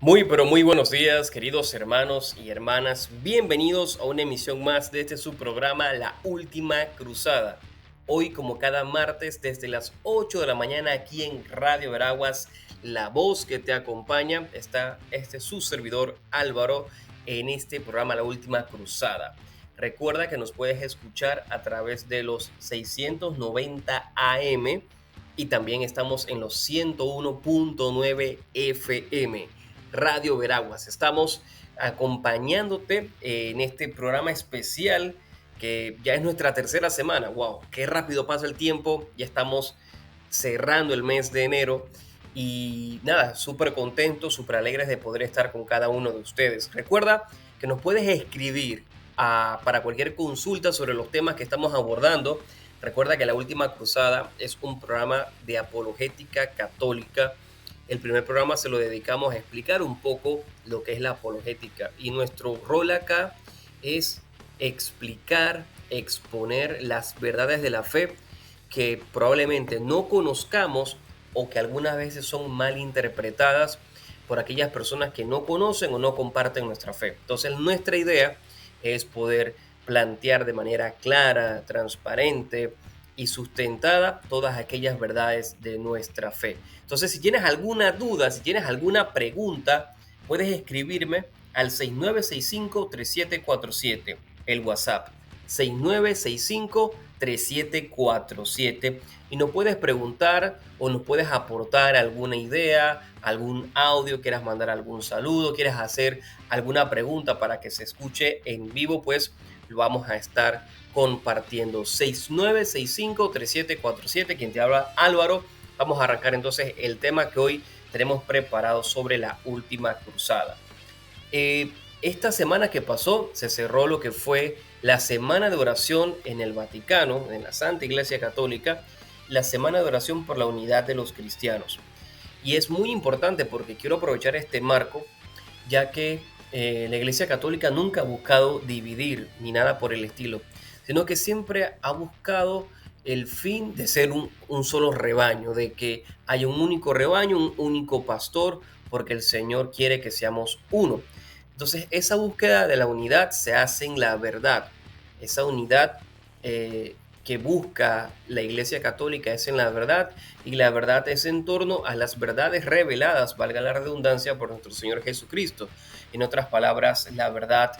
Muy, pero muy buenos días, queridos hermanos y hermanas. Bienvenidos a una emisión más de este su programa, La Última Cruzada. Hoy, como cada martes, desde las 8 de la mañana, aquí en Radio Veraguas, la voz que te acompaña está su servidor Álvaro en este programa, La Última Cruzada. Recuerda que nos puedes escuchar a través de los 690 AM y también estamos en los 101.9 FM. Radio Veraguas. Estamos acompañándote en este programa especial que ya es nuestra tercera semana. ¡Wow! ¡Qué rápido pasa el tiempo! Ya estamos cerrando el mes de enero y nada, súper contentos, súper alegres de poder estar con cada uno de ustedes. Recuerda que nos puedes escribir para cualquier consulta sobre los temas que estamos abordando. Recuerda que La Última Cruzada es un programa de apologética católica. El primer programa se lo dedicamos a explicar un poco lo que es la apologética y nuestro rol acá es explicar, exponer las verdades de la fe que probablemente no conozcamos o que algunas veces son mal interpretadas por aquellas personas que no conocen o no comparten nuestra fe. Entonces, nuestra idea es poder plantear de manera clara, transparente y sustentada todas aquellas verdades de nuestra fe. Entonces, si tienes alguna duda, si tienes alguna pregunta, puedes escribirme al 6965-3747, el WhatsApp 6965-3747, y nos puedes preguntar o nos puedes aportar alguna idea, algún audio, quieras mandar algún saludo, quieres hacer alguna pregunta para que se escuche en vivo, pues lo vamos a estar compartiendo. 6965-3747, quien te habla Álvaro. Vamos a arrancar entonces el tema que hoy tenemos preparado sobre la última cruzada. Esta semana que pasó se cerró lo que fue la semana de oración en el Vaticano, en la Santa Iglesia Católica, la semana de oración por la unidad de los cristianos. Y es muy importante porque quiero aprovechar este marco, ya que la Iglesia Católica nunca ha buscado dividir ni nada por el estilo, sino que siempre ha buscado el fin de ser un solo rebaño, de que haya un único rebaño, un único pastor, porque el Señor quiere que seamos uno. Entonces, esa búsqueda de la unidad se hace en la verdad. Esa unidad que busca la Iglesia Católica es en la verdad, y la verdad es en torno a las verdades reveladas, valga la redundancia, por nuestro Señor Jesucristo. En otras palabras, la verdad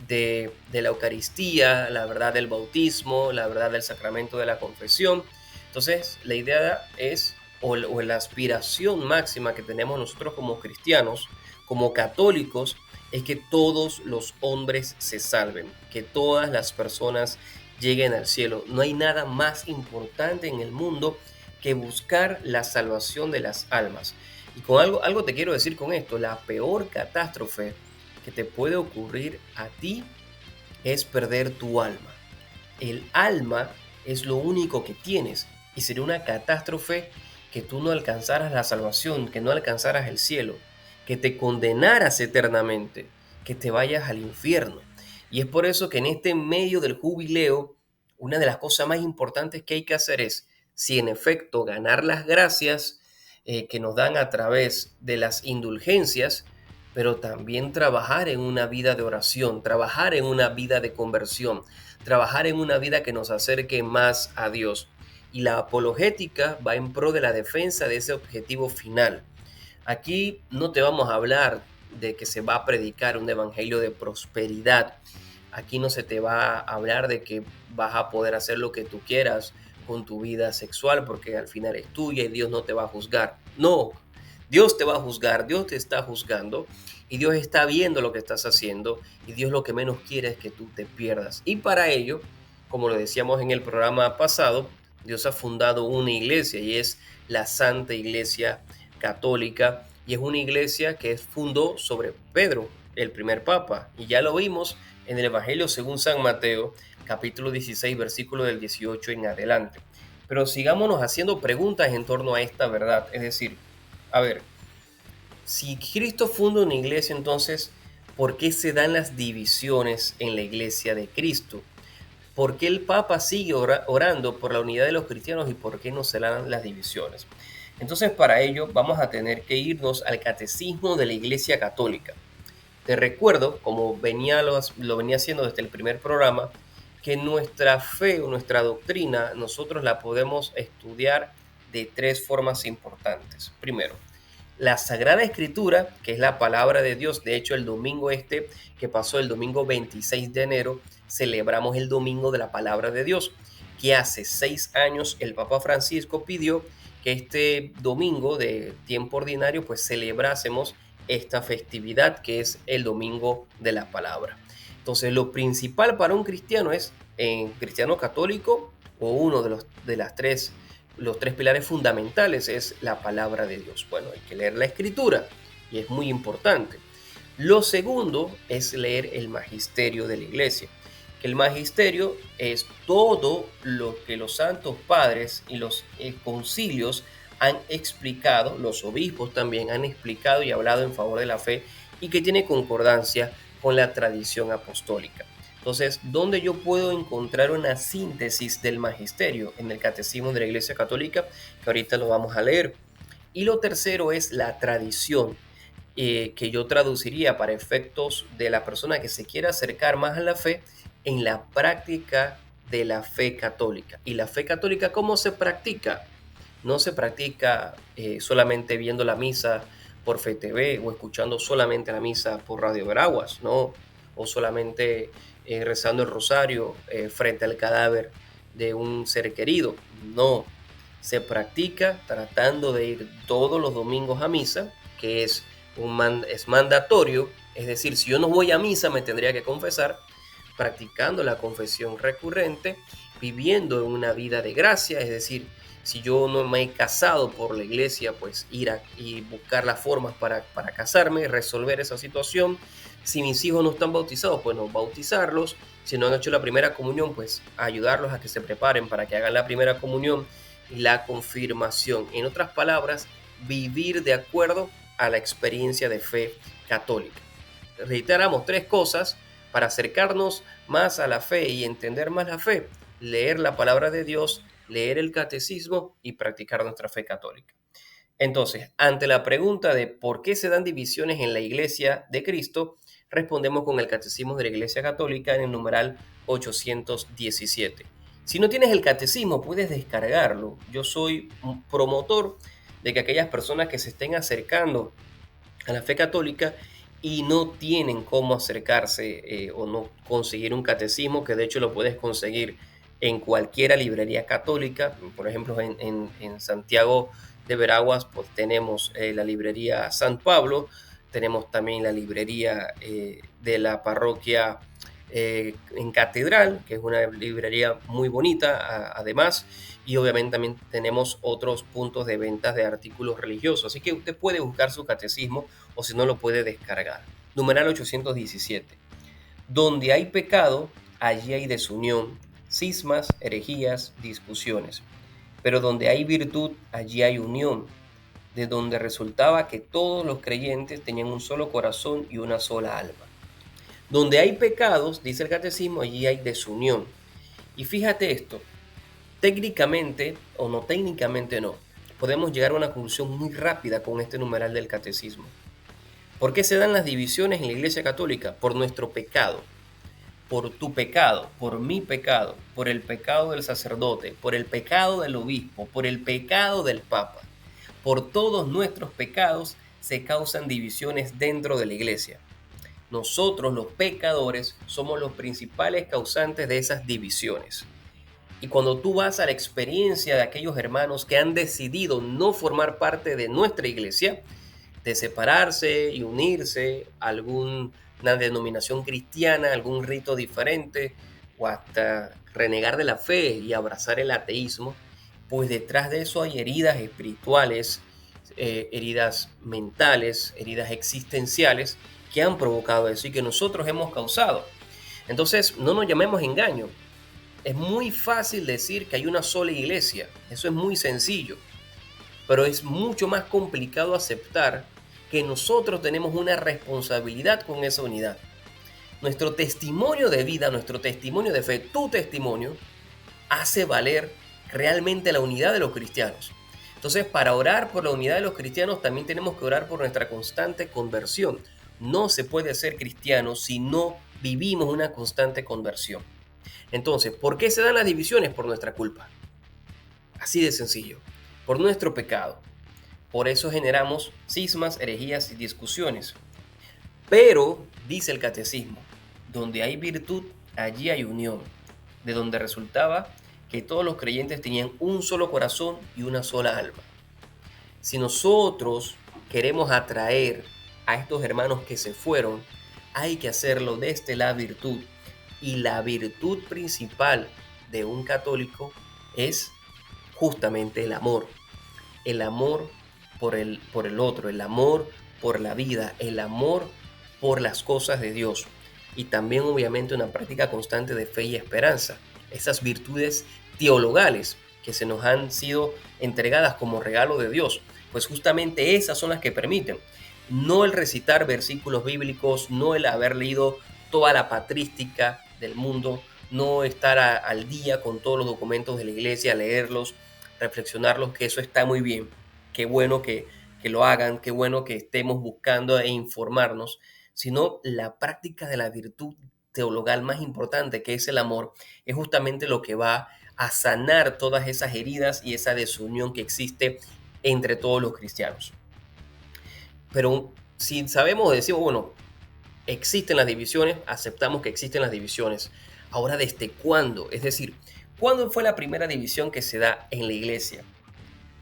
de la Eucaristía, la verdad del bautismo, la verdad del sacramento de la confesión. Entonces, la idea es, o la aspiración máxima que tenemos nosotros como cristianos, como católicos, es que todos los hombres se salven, que todas las personas lleguen al cielo. No hay nada más importante en el mundo que buscar la salvación de las almas. Y con algo te quiero decir con esto: la peor catástrofe que te puede ocurrir a ti es perder tu alma. El alma es lo único que tienes, y sería una catástrofe que tú no alcanzaras la salvación, que no alcanzaras el cielo, que te condenaras eternamente, que te vayas al infierno. Y es por eso que en este medio del jubileo, una de las cosas más importantes que hay que hacer es, si en efecto, ganar las gracias que nos dan a través de las indulgencias, pero también trabajar en una vida de oración, trabajar en una vida de conversión, trabajar en una vida que nos acerque más a Dios. Y la apologética va en pro de la defensa de ese objetivo final. Aquí no te vamos a hablar de que se va a predicar un evangelio de prosperidad. Aquí no se te va a hablar de que vas a poder hacer lo que tú quieras con tu vida sexual porque al final es tuya y Dios no te va a juzgar. No, Dios te va a juzgar, Dios te está juzgando y Dios está viendo lo que estás haciendo, y Dios lo que menos quiere es que tú te pierdas. Y para ello, como lo decíamos en el programa pasado, Dios ha fundado una iglesia, y es la Santa Iglesia Católica, y es una iglesia que fundó sobre Pedro, el primer papa, y ya lo vimos en el Evangelio según San Mateo, capítulo 16, versículo del 18 en adelante. Pero sigámonos haciendo preguntas en torno a esta verdad. Es decir, a ver, si Cristo funda una iglesia, entonces, ¿por qué se dan las divisiones en la iglesia de Cristo? ¿Por qué el Papa sigue orando por la unidad de los cristianos y por qué no se dan las divisiones? Entonces, para ello vamos a tener que irnos al Catecismo de la Iglesia Católica. Te recuerdo, como lo venía haciendo desde el primer programa, que nuestra fe o nuestra doctrina nosotros la podemos estudiar de tres formas importantes. Primero, la Sagrada Escritura, que es la palabra de Dios. De hecho, el domingo que pasó, el domingo 26 de enero, celebramos el Domingo de la Palabra de Dios, que hace 6 años el Papa Francisco pidió que este domingo de tiempo ordinario pues celebrásemos esta festividad que es el Domingo de la Palabra. Entonces, lo principal para un cristiano es, en cristiano católico, o uno de los tres pilares fundamentales es la palabra de Dios. Bueno, hay que leer la escritura y es muy importante. Lo segundo es leer el magisterio de la iglesia, que el magisterio es todo lo que los santos padres y los concilios han explicado, los obispos también han explicado y hablado en favor de la fe y que tiene concordancia con la tradición apostólica. Entonces, ¿dónde yo puedo encontrar una síntesis del magisterio? En el Catecismo de la Iglesia Católica, que ahorita lo vamos a leer. Y lo tercero es la tradición, que yo traduciría para efectos de la persona que se quiera acercar más a la fe en la práctica de la fe católica. ¿Y la fe católica cómo se practica? No se practica solamente viendo la misa por Fe TV o escuchando solamente la misa por Radio Veraguas, ¿no? O solamente rezando el rosario frente al cadáver de un ser querido. No, se practica tratando de ir todos los domingos a misa, que es es mandatorio. Es decir, si yo no voy a misa me tendría que confesar, practicando la confesión recurrente, viviendo en una vida de gracia. Es decir, si yo no me he casado por la iglesia, pues ir y buscar las formas para casarme, resolver esa situación. Si mis hijos no están bautizados, pues no bautizarlos. Si no han hecho la primera comunión, pues ayudarlos a que se preparen para que hagan la primera comunión y la confirmación. En otras palabras, vivir de acuerdo a la experiencia de fe católica. Reiteramos tres cosas para acercarnos más a la fe y entender más la fe: leer la palabra de Dios, leer el catecismo y practicar nuestra fe católica. Entonces, ante la pregunta de por qué se dan divisiones en la Iglesia de Cristo, respondemos con el Catecismo de la Iglesia Católica en el numeral 817. Si no tienes el catecismo, puedes descargarlo. Yo soy un promotor de que aquellas personas que se estén acercando a la fe católica y no tienen cómo acercarse o no conseguir un catecismo, que de hecho lo puedes conseguir en cualquier librería católica. Por ejemplo, en Santiago de Veraguas pues tenemos la librería San Pablo, tenemos también la librería de la parroquia en Catedral, que es una librería muy bonita además, y obviamente también tenemos otros puntos de ventas de artículos religiosos, así que usted puede buscar su catecismo o si no lo puede descargar. Numeral 817. Donde hay pecado, allí hay desunión, cismas, herejías, discusiones. Pero donde hay virtud, allí hay unión, de donde resultaba que todos los creyentes tenían un solo corazón y una sola alma. Donde hay pecados, dice el catecismo, allí hay desunión. Y fíjate esto, técnicamente o no técnicamente no, podemos llegar a una conclusión muy rápida con este numeral del catecismo. ¿Por qué se dan las divisiones en la Iglesia Católica? Por nuestro pecado, por tu pecado, por mi pecado, por el pecado del sacerdote, por el pecado del obispo, por el pecado del papa. Por todos nuestros pecados se causan divisiones dentro de la Iglesia. Nosotros, los pecadores, somos los principales causantes de esas divisiones. Y cuando tú vas a la experiencia de aquellos hermanos que han decidido no formar parte de nuestra iglesia, de separarse y unirse a alguna denominación cristiana, algún rito diferente, o hasta renegar de la fe y abrazar el ateísmo, pues detrás de eso hay heridas espirituales, heridas mentales, heridas existenciales que han provocado eso y que nosotros hemos causado. Entonces, no nos llamemos engaño. Es muy fácil decir que hay una sola iglesia, eso es muy sencillo, pero es mucho más complicado aceptar que nosotros tenemos una responsabilidad con esa unidad. Nuestro testimonio de vida, nuestro testimonio de fe, tu testimonio, hace valer realmente la unidad de los cristianos. Entonces, para orar por la unidad de los cristianos, también tenemos que orar por nuestra constante conversión. No se puede ser cristiano si no vivimos una constante conversión. Entonces, ¿por qué se dan las divisiones? Por nuestra culpa. Así de sencillo. Por nuestro pecado. Por eso generamos cismas, herejías y discusiones. Pero, dice el catecismo, donde hay virtud, allí hay unión. De donde resultaba que todos los creyentes tenían un solo corazón y una sola alma. Si nosotros queremos atraer a estos hermanos que se fueron, hay que hacerlo desde la virtud. Y la virtud principal de un católico es justamente el amor. El amor por el otro, el amor por la vida, el amor por las cosas de Dios. Y también obviamente una práctica constante de fe y esperanza. Esas virtudes teologales que se nos han sido entregadas como regalo de Dios, pues justamente esas son las que permiten. No el recitar versículos bíblicos, no el haber leído toda la patrística del mundo, no estar al día con todos los documentos de la iglesia, leerlos, reflexionarlos, que eso está muy bien. Qué bueno que lo hagan, qué bueno que estemos buscando e informarnos, sino la práctica de la virtud teologal más importante, que es el amor, es justamente lo que va a sanar todas esas heridas y esa desunión que existe entre todos los cristianos. Pero si sabemos, decimos, bueno, existen las divisiones, aceptamos que existen las divisiones. Ahora, ¿desde cuándo? Es decir, ¿cuándo fue la primera división que se da en la iglesia?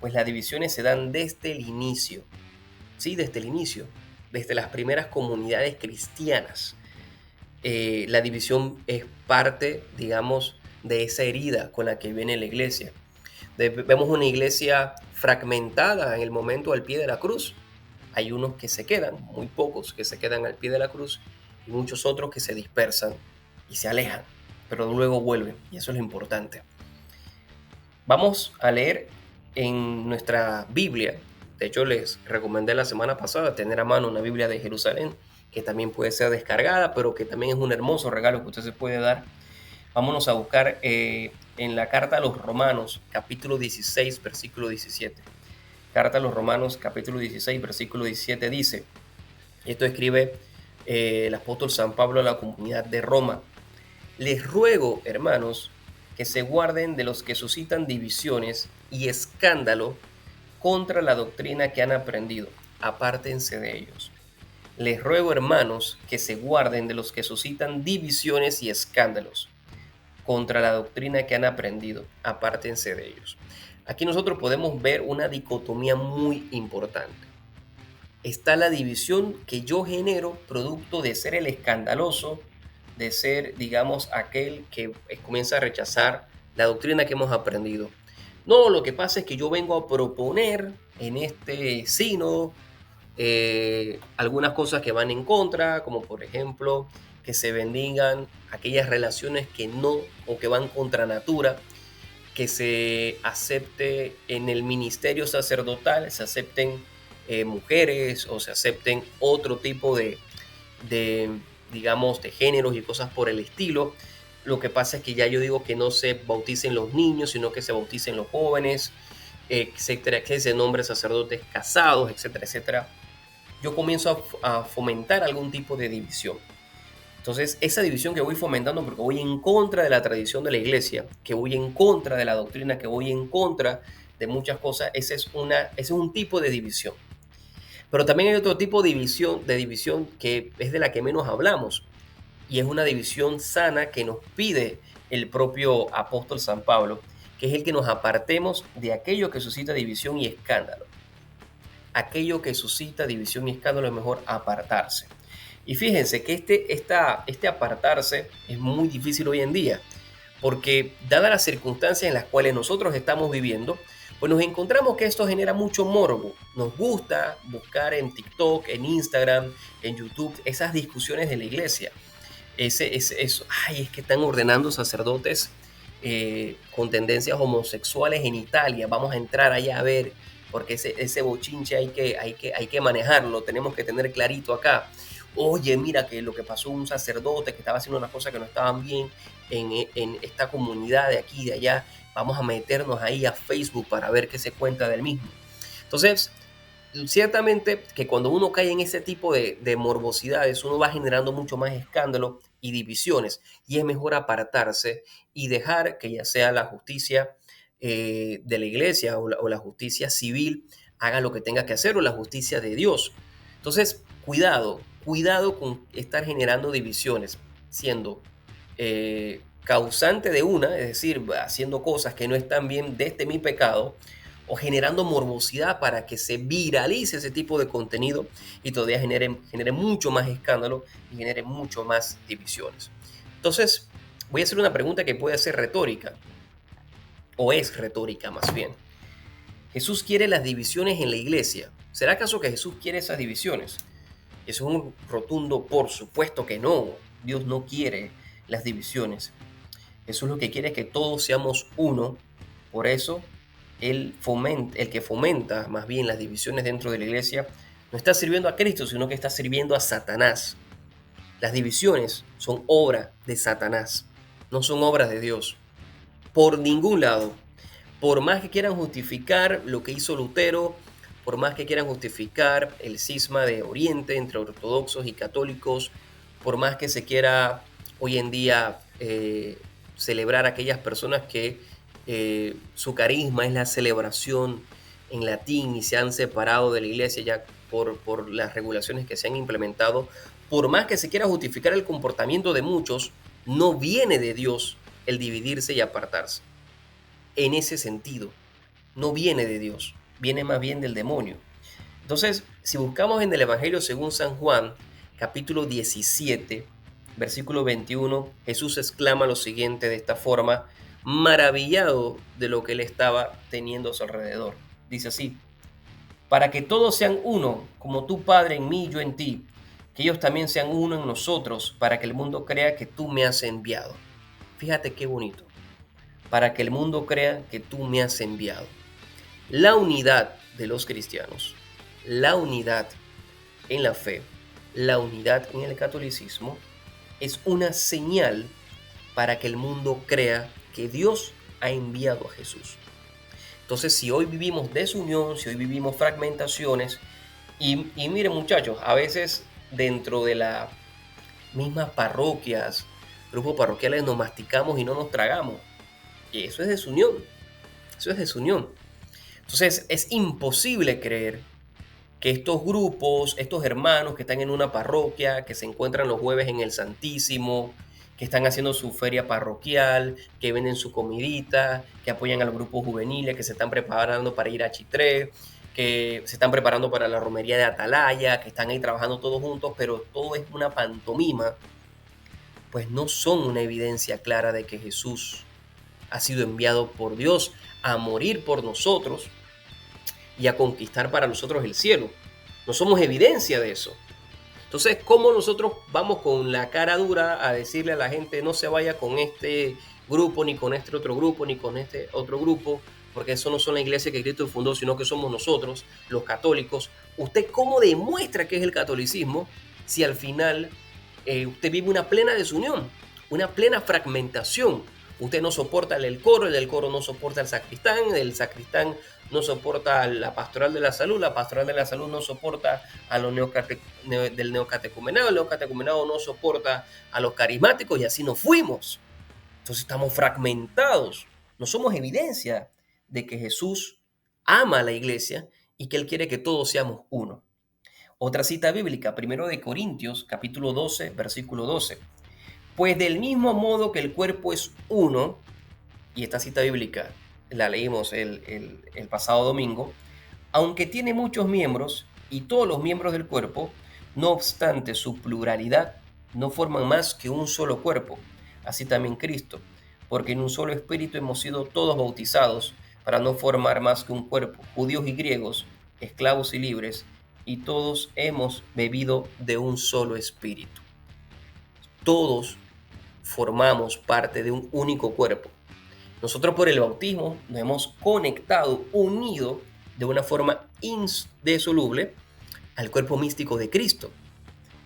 Pues las divisiones se dan desde el inicio, ¿sí? Desde el inicio, desde las primeras comunidades cristianas. La división es parte, digamos, de esa herida con la que viene la iglesia. Vemos una iglesia fragmentada en el momento al pie de la cruz. Hay unos que se quedan, muy pocos que se quedan al pie de la cruz, y muchos otros que se dispersan y se alejan, pero luego vuelven, y eso es lo importante. Vamos a leer en nuestra Biblia. De hecho, les recomendé la semana pasada tener a mano una Biblia de Jerusalén, que también puede ser descargada, pero que también es un hermoso regalo que usted se puede dar. Vámonos a buscar en la carta a los Romanos, capítulo 16, versículo 17. Carta a los Romanos, capítulo 16, versículo 17 dice, esto escribe el apóstol San Pablo a la comunidad de Roma. Les ruego, hermanos, que se guarden de los que suscitan divisiones y escándalo contra la doctrina que han aprendido. Apártense de ellos. Les ruego, hermanos, que se guarden de los que suscitan divisiones y escándalos contra la doctrina que han aprendido. Apártense de ellos. Aquí nosotros podemos ver una dicotomía muy importante. Está la división que yo genero producto de ser el escandaloso, de ser, digamos, aquel que comienza a rechazar la doctrina que hemos aprendido. No, lo que pasa es que yo vengo a proponer en este sínodo algunas cosas que van en contra, como por ejemplo que se bendigan aquellas relaciones que no o que van contra natura, que se acepte en el ministerio sacerdotal, se acepten mujeres o se acepten otro tipo de, digamos, de géneros y cosas por el estilo. Lo que pasa es que ya yo digo que no se bauticen los niños, sino que se bauticen los jóvenes, etcétera, que se nombren sacerdotes casados, etcétera, etcétera. Yo comienzo a fomentar algún tipo de división. Entonces, esa división que voy fomentando porque voy en contra de la tradición de la iglesia, que voy en contra de la doctrina, que voy en contra de muchas cosas, ese es un tipo de división. Pero también hay otro tipo de división que es de la que menos hablamos, y es una división sana que nos pide el propio apóstol San Pablo, que es el que nos apartemos de aquello que suscita división y escándalo. Aquello que suscita división y escándalo es mejor apartarse. Y fíjense que este apartarse es muy difícil hoy en día, porque dadas las circunstancias en las cuales nosotros estamos viviendo, pues nos encontramos que esto genera mucho morbo. Nos gusta buscar en TikTok, en Instagram, en YouTube, esas discusiones de la iglesia. Ay, es que están ordenando sacerdotes con tendencias homosexuales en Italia. Vamos a entrar allá a ver, porque ese bochinche hay que manejarlo, tenemos que tener clarito acá. Oye, mira que lo que pasó un sacerdote que estaba haciendo unas cosas que no estaban bien, en esta comunidad de aquí y de allá, vamos a meternos ahí a Facebook para ver qué se cuenta del mismo. Entonces, ciertamente que cuando uno cae en ese tipo de morbosidades, uno va generando mucho más escándalo y divisiones, y es mejor apartarse y dejar que ya sea la justicia de la iglesia o la justicia civil haga lo que tenga que hacer, o la justicia de Dios. Entonces, cuidado con estar generando divisiones, siendo causante de una, es decir, haciendo cosas que no están bien desde mi pecado, o generando morbosidad para que se viralice ese tipo de contenido y todavía genere mucho más escándalo y genere mucho más divisiones. Entonces, voy a hacer una pregunta que puede ser retórica, o es retórica más bien. ¿Jesús quiere las divisiones en la iglesia? ¿Será acaso que Jesús quiere esas divisiones? Eso es un rotundo por supuesto que no. Dios no quiere las divisiones. Jesús lo que quiere es que todos seamos uno. Por eso, el que fomenta más bien las divisiones dentro de la iglesia no está sirviendo a Cristo, sino que está sirviendo a Satanás. Las divisiones son obra de Satanás, no son obras de Dios. Por ningún lado. Por más que quieran justificar lo que hizo Lutero, por más que quieran justificar el cisma de Oriente entre ortodoxos y católicos, por más que se quiera hoy en día celebrar a aquellas personas que su carisma es la celebración en latín y se han separado de la iglesia ya por las regulaciones que se han implementado, por más que se quiera justificar el comportamiento de muchos, no viene de Dios el dividirse y apartarse. En ese sentido, no viene de Dios, viene más bien del demonio. Entonces, si buscamos en el Evangelio según San Juan, capítulo 17, versículo 21, Jesús exclama lo siguiente de esta forma, maravillado de lo que él estaba teniendo a su alrededor. Dice así, para que todos sean uno, como tú, Padre, en mí y yo en ti, que ellos también sean uno en nosotros, para que el mundo crea que tú me has enviado. Fíjate qué bonito. Para que el mundo crea que tú me has enviado. La unidad de los cristianos, la unidad en la fe, la unidad en el catolicismo, es una señal para que el mundo crea que Dios ha enviado a Jesús. Entonces, si hoy vivimos desunión, si hoy vivimos fragmentaciones, y miren muchachos, a veces dentro de las mismas parroquias, grupos parroquiales nos masticamos y no nos tragamos. Y eso es desunión, eso es desunión. Entonces es imposible creer que estos grupos, estos hermanos que están en una parroquia, que se encuentran los jueves en el Santísimo, que están haciendo su feria parroquial, que venden su comidita, que apoyan a los grupos juveniles, que se están preparando para ir a Chitré, que se están preparando para la romería de Atalaya, que están ahí trabajando todos juntos, pero todo es una pantomima, pues no son una evidencia clara de que Jesús ha sido enviado por Dios a morir por nosotros y a conquistar para nosotros el cielo. No somos evidencia de eso. Entonces, ¿cómo nosotros vamos con la cara dura a decirle a la gente no se vaya con este grupo, ni con este otro grupo, ni con este otro grupo? Porque eso no son la iglesia que Cristo fundó, sino que somos nosotros, los católicos. ¿Usted cómo demuestra que es el catolicismo si al final usted vive una plena desunión, una plena fragmentación? Usted no soporta el coro no soporta el sacristán no soporta a la pastoral de la salud no soporta a los del neocatecumenado, el neocatecumenado no soporta a los carismáticos y así nos fuimos. Entonces estamos fragmentados, no somos evidencia de que Jesús ama a la iglesia y que Él quiere que todos seamos uno. Otra cita bíblica, 1 Corintios, capítulo 12, versículo 12. Pues del mismo modo que el cuerpo es uno, y esta cita bíblica la leímos el pasado domingo, aunque tiene muchos miembros y todos los miembros del cuerpo, no obstante su pluralidad, no forman más que un solo cuerpo, así también Cristo, porque en un solo espíritu hemos sido todos bautizados para no formar más que un cuerpo, judíos y griegos, esclavos y libres, y todos hemos bebido de un solo espíritu. Todos formamos parte de un único cuerpo. Nosotros por el bautismo nos hemos conectado, unido de una forma indisoluble al cuerpo místico de Cristo.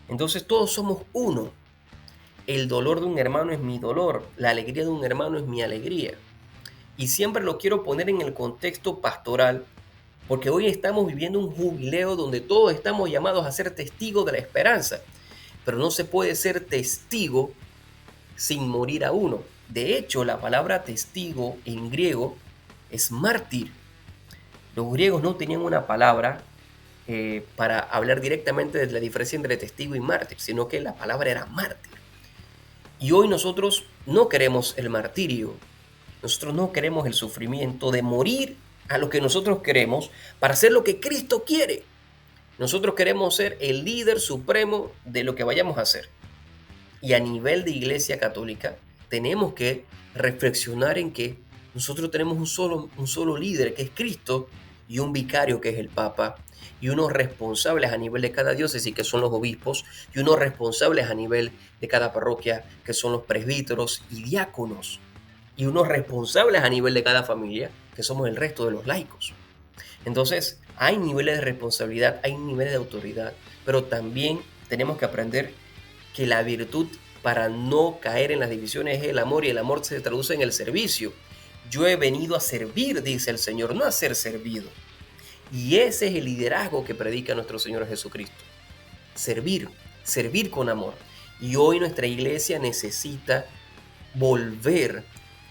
Entonces todos somos uno. El dolor de un hermano es mi dolor, la alegría de un hermano es mi alegría. Y siempre lo quiero poner en el contexto pastoral, porque hoy estamos viviendo un jubileo donde todos estamos llamados a ser testigos de la esperanza, pero no se puede ser testigo sin morir a uno. De hecho, la palabra testigo en griego es mártir. Los griegos no tenían una palabra para hablar directamente de la diferencia entre testigo y mártir, sino que la palabra era mártir. Y hoy nosotros no queremos el martirio, nosotros no queremos el sufrimiento de morir a lo que nosotros queremos para hacer lo que Cristo quiere. Nosotros queremos ser el líder supremo de lo que vayamos a hacer. Y a nivel de Iglesia Católica tenemos que reflexionar en que nosotros tenemos un solo líder que es Cristo y un vicario que es el Papa y unos responsables a nivel de cada diócesis que son los obispos y unos responsables a nivel de cada parroquia que son los presbíteros y diáconos y unos responsables a nivel de cada familia que somos el resto de los laicos. Entonces, hay niveles de responsabilidad, hay niveles de autoridad, pero también tenemos que aprender que la virtud para no caer en las divisiones es el amor y el amor se traduce en el servicio. Yo he venido a servir, dice el Señor, no a ser servido. Y ese es el liderazgo que predica nuestro Señor Jesucristo. Servir, servir con amor. Y hoy nuestra iglesia necesita volver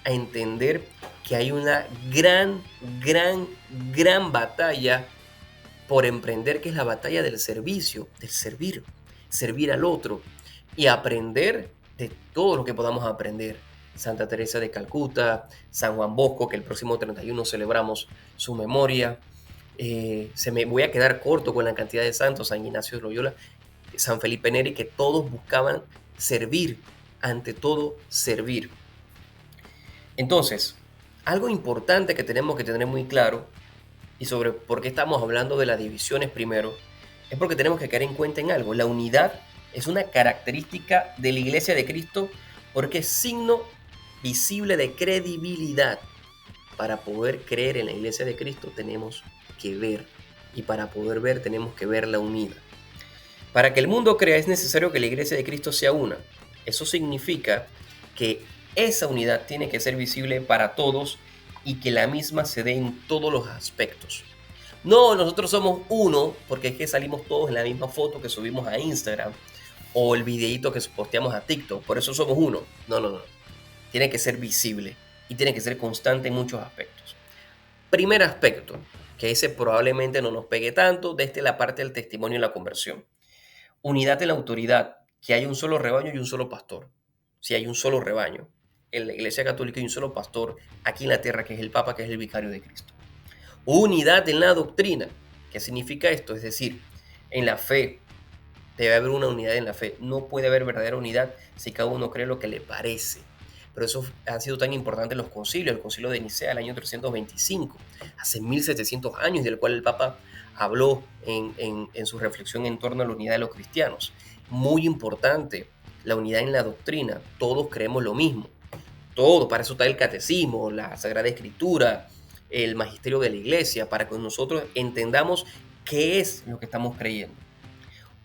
a entender que hay una gran batalla por emprender, que es la batalla del servicio, del servir, servir al otro y aprender de todo lo que podamos aprender. Santa Teresa de Calcuta, San Juan Bosco, que el próximo 31 celebramos su memoria. Voy a quedar corto con la cantidad de santos, San Ignacio de Loyola, San Felipe Neri, que todos buscaban servir, ante todo servir. Entonces, algo importante que tenemos que tener muy claro y sobre por qué estamos hablando de las divisiones primero, es porque tenemos que caer en cuenta en algo. La unidad es una característica de la Iglesia de Cristo porque es signo visible de credibilidad. Para poder creer en la Iglesia de Cristo tenemos que ver, y para poder ver tenemos que verla unida. Para que el mundo crea es necesario que la Iglesia de Cristo sea una. Eso significa que esa unidad tiene que ser visible para todos y que la misma se dé en todos los aspectos. No, nosotros somos uno porque es que salimos todos en la misma foto que subimos a Instagram o el videíto que posteamos a TikTok, por eso somos uno. No. Tiene que ser visible y tiene que ser constante en muchos aspectos. Primer aspecto, que ese probablemente no nos pegue tanto, desde la parte del testimonio y la conversión. Unidad en la autoridad, que hay un solo rebaño y un solo pastor. Si hay un solo rebaño, en la Iglesia Católica hay un solo pastor aquí en la tierra, que es el Papa, que es el vicario de Cristo. Unidad en la doctrina. ¿Qué significa esto? Es decir, en la fe debe haber una unidad en la fe. No puede haber verdadera unidad si cada uno cree lo que le parece. Pero eso ha sido tan importante en los concilios. El concilio de Nicea del año 325, hace 1700 años, del cual el Papa habló en su reflexión en torno a la unidad de los cristianos. Muy importante, la unidad en la doctrina. Todos creemos lo mismo. Todo, para eso está el catecismo, la Sagrada Escritura, el magisterio de la Iglesia, para que nosotros entendamos qué es lo que estamos creyendo.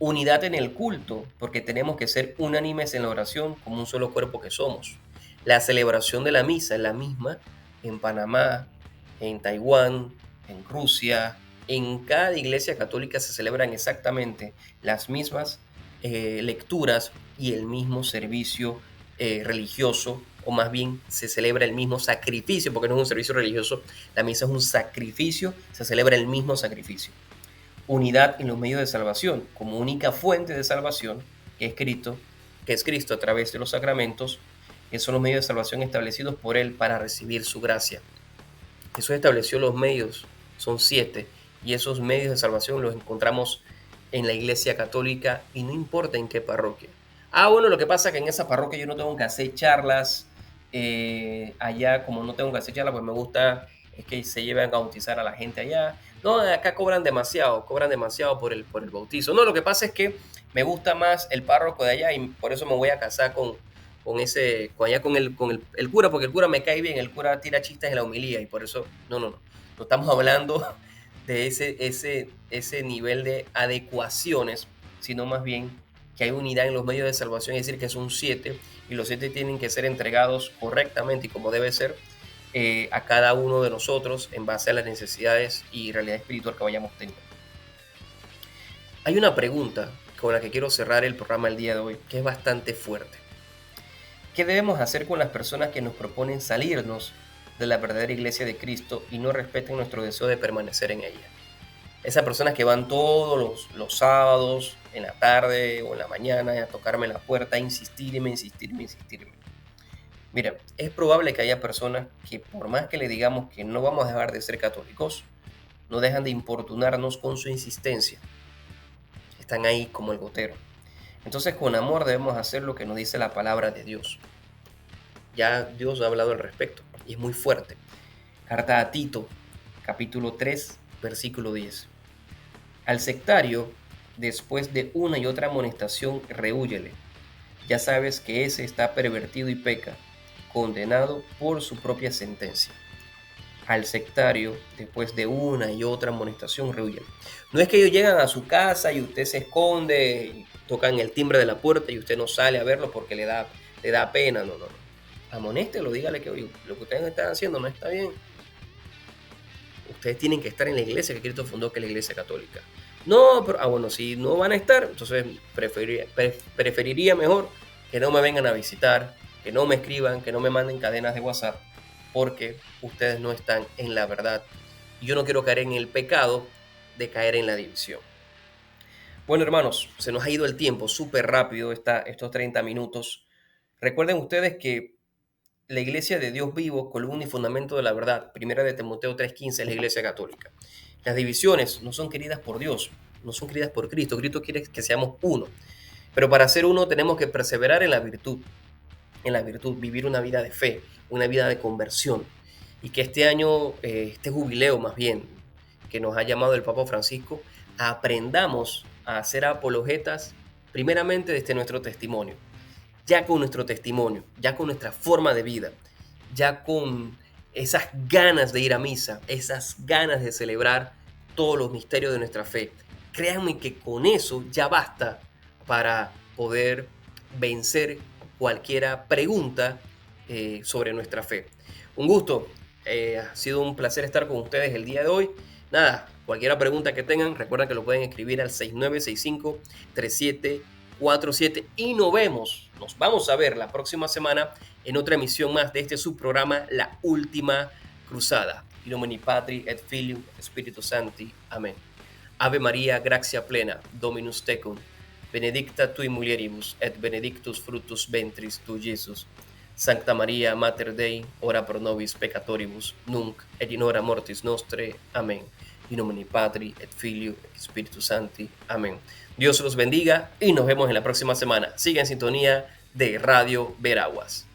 Unidad en el culto, porque tenemos que ser unánimes en la oración como un solo cuerpo que somos. La celebración de la misa es la misma en Panamá, en Taiwán, en Rusia. En cada iglesia católica se celebran exactamente las mismas lecturas y el mismo servicio religioso, o más bien se celebra el mismo sacrificio, porque no es un servicio religioso, la misa es un sacrificio, se celebra el mismo sacrificio. Unidad en los medios de salvación, como única fuente de salvación, que es Cristo a través de los sacramentos, que son los medios de salvación establecidos por Él para recibir su gracia. Jesús estableció los medios, son 7, y esos medios de salvación los encontramos en la Iglesia Católica y no importa en qué parroquia. Bueno, lo que pasa es que en esa parroquia yo no tengo que hacer charlas, allá como no tengo que hacer charlas, pues me gusta es que se lleven a bautizar a la gente allá. No, acá cobran demasiado por el bautizo. No, lo que pasa es que me gusta más el párroco de allá y por eso me voy a casar con el cura, porque el cura me cae bien, el cura tira chistes en la homilía y por eso, no estamos hablando de ese nivel de adecuaciones, sino más bien que hay unidad en los medios de salvación, es decir, que son 7, y los 7 tienen que ser entregados correctamente y como debe ser a cada uno de nosotros en base a las necesidades y realidad espiritual que vayamos teniendo. Hay una pregunta con la que quiero cerrar el programa el día de hoy, que es bastante fuerte. ¿Qué debemos hacer con las personas que nos proponen salirnos de la verdadera iglesia de Cristo y no respetan nuestro deseo de permanecer en ella? Esas personas que van todos los sábados, en la tarde o en la mañana, a tocarme la puerta, a insistirme. Mira, es probable que haya personas que por más que le digamos que no vamos a dejar de ser católicos, no dejan de importunarnos con su insistencia. Están ahí como el gotero. Entonces con amor debemos hacer lo que nos dice la palabra de Dios. Ya Dios ha hablado al respecto y es muy fuerte. Carta a Tito, capítulo 3, versículo 10. Al sectario, después de una y otra amonestación, rehúyele. Ya sabes que ese está pervertido y peca, condenado por su propia sentencia. Al sectario, después de una y otra amonestación, rehúyele. No es que ellos llegan a su casa y usted se esconde y tocan el timbre de la puerta y usted no sale a verlo porque le da pena. No. Amonéstelo, dígale que oye, lo que ustedes están haciendo no está bien. Ustedes tienen que estar en la iglesia que Cristo fundó, que es la iglesia católica. No, pero, bueno, si no van a estar, entonces preferiría mejor que no me vengan a visitar, que no me escriban, que no me manden cadenas de WhatsApp, porque ustedes no están en la verdad. Y yo no quiero caer en el pecado de caer en la división. Bueno, hermanos, se nos ha ido el tiempo súper rápido estos 30 minutos. Recuerden ustedes que la iglesia de Dios vivo, columna y fundamento de la verdad, primera de Timoteo 3:15, es la iglesia católica. Las divisiones no son queridas por Dios, no son queridas por Cristo. Cristo quiere que seamos uno. Pero para ser uno tenemos que perseverar en la virtud, vivir una vida de fe, una vida de conversión. Y que este año, este jubileo más bien, que nos ha llamado el Papa Francisco, aprendamos a hacer apologetas primeramente desde nuestro testimonio. Ya con nuestro testimonio, ya con nuestra forma de vida, ya con esas ganas de ir a misa, esas ganas de celebrar todos los misterios de nuestra fe. Créanme que con eso ya basta para poder vencer cualquier pregunta sobre nuestra fe. Un gusto, ha sido un placer estar con ustedes el día de hoy. Nada, cualquier pregunta que tengan, recuerden que lo pueden escribir al 6965-3747 y nos vamos a ver la próxima semana en otra emisión más de este subprograma La Última Cruzada. In nomine Patri et Filii Spiritus Sancti. Amén. Ave Maria, gratia plena, Dominus tecum, benedicta tui mulieribus et benedictus fructus ventris tui, Iesus. Sancta Maria, Mater Dei, ora pro nobis peccatoribus, nunc et in hora mortis nostre. Amén. In nomine Patri et Filii et Spiritus Sancti. Amén. Dios los bendiga y nos vemos en la próxima semana. Siga en sintonía de Radio Veraguas.